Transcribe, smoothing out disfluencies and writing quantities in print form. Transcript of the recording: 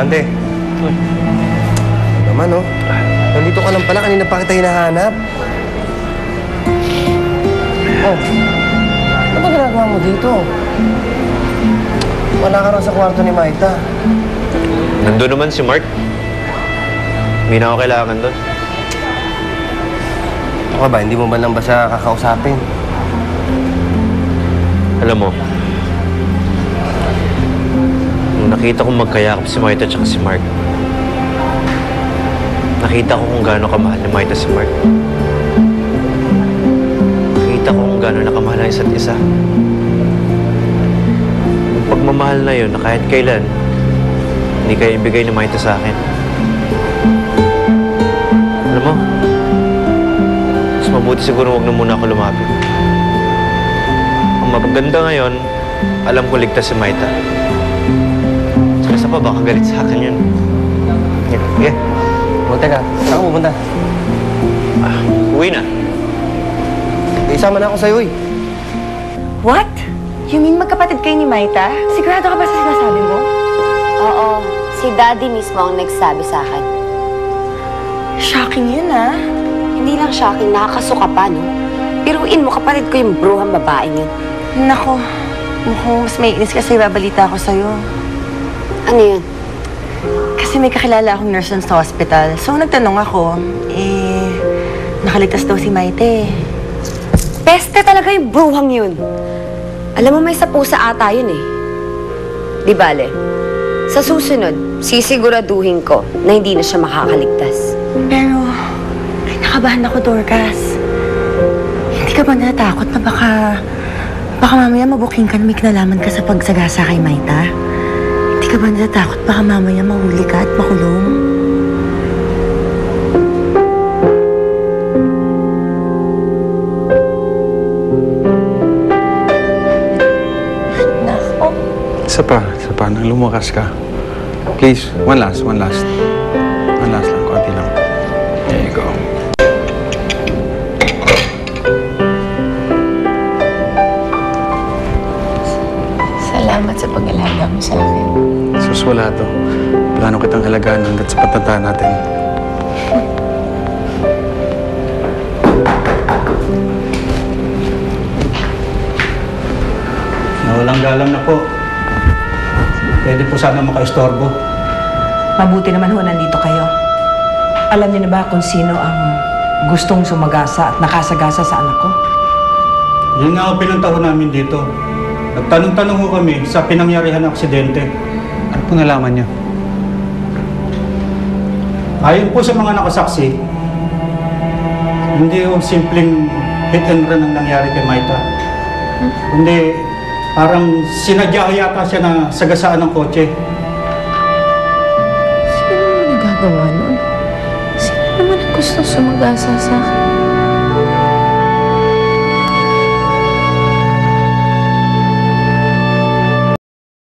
Dante. Naman, oh. Nandito ka lang pala. Kanina pa kita hinahanap. Oh. Ano ba ginagawa mo dito? Wala ka rin sa kwarto ni Maita. Nandun naman si Mark. Hindi na ako kailangan doon. Ako ba, hindi mo ba lang ba siya kakausapin? Alam mo, nung nakita kong magkayakap si Maita at si Mark, nakita ko kung gaano kamahal ni Maita si Mark. Nakita ko kung gaano nakamahal ang isa't isa. Yung pagmamahal na yun na kahit kailan, hindi kaya ibigay ni Maita sa akin. Alam mo, mas mabuti siguro huwag na muna ako lumapit. Ang maganda ngayon, alam ko ligtas si Maita. Saka sa pa, baka galit sa akin yun. Sige. Huwag teka. Saan ka pupunta? Uwi na. Isama na ako sa'yo, eh. What? You mean magkapatid kayo ni Maita? Sigurado ka ba sa sinasabi mo? Oo, si Daddy mismo ang nagsabi sa akin. Shocking yun, ah. Hindi lang shocking, nakakasuka pa, no? Piruin mo, kapatid ko yung bruhang babaeng yun. Nako, mukhang mas may inis kasi babalita ako sa'yo. Ano yun? Kasi may kakilala akong nurse sa hospital. So, nagtanong ako, nakaligtas daw si Maite. Peste talaga yung bruhang yun. Alam mo, may sa pusa ata yun eh. Di bale, sa susunod, sisiguraduhin ko na hindi na siya makakaligtas. Pero, ay nakabahan ako, Dorcas. Hindi ka ba natatakot na baka mamaya mabuking ka na may kinalaman ka sa pagsagasa kay Maita? Hindi ka ba natatakot baka mamaya mahuli ka at makulong? Nako. Isa pa. Nang lumakas ka. Please, one last. One last lang, konti lang. There you go. Salamat sa pag-alaga mo sa akin. Sus, wala to. Plano kitang alagaan hanggat sa patanda natin. Nawalang galang na po. Pwede po sana makaistorbo. Mabuti naman ho, nandito kayo. Alam niyo na ba kung sino ang gustong sumagasa at nakasagasa sa anak ko? Yun nga ang pinunta ho namin dito. Nagtanong-tanong ho kami sa pinangyarihan ng aksidente. Ano po nalaman niyo? Ayon po sa mga nakasaksi, hindi ho simpleng hit and run ang nangyari kay Maita. Kundi parang sinadya yata siya na sagasaan ng kotse. Sino naman nagagawa nun? Sino naman ang gusto sumagasa sa akin?